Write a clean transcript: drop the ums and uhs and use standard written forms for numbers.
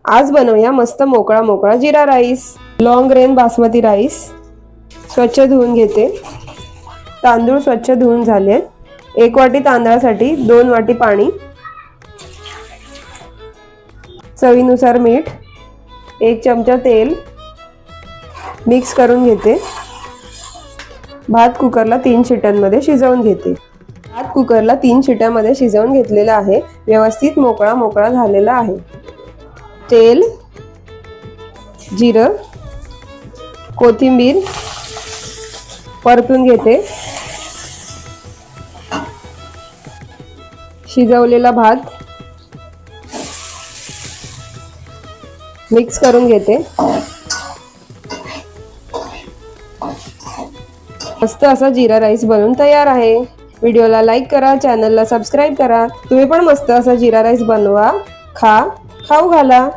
आज बनवूया मस्त मोकळा मोकळा jeera rice. Long grain basmati rice स्वच्छ धुवून घेते। तांदूळ स्वच्छ धुवून झाले। 1 वाटी तांदळासाठी 2 वाटी पाणी, चवीनुसार मीठ, 1 चमचा तेल मिक्स करून घेते। भात कुकरला 3 शिट्यांमध्ये शिजवून घेते। भात कुकरला 3 शिट्यांमध्ये शिजवून घेतलेला आहे। व्यवस्थित मोकळा मोकळा झालेला आहे। तेल, जिरं, कोथिंबीर परतून घेते। शिजवलेला भात मिक्स करून घेते। मस्त असा जिरा राईस बनवून तयार आहे। व्हिडिओला लाईक करा, चॅनलला सबस्क्राइब करा। तुम्ही पण मस्त असा जिरा राईस बनवा, खाऊ घाला।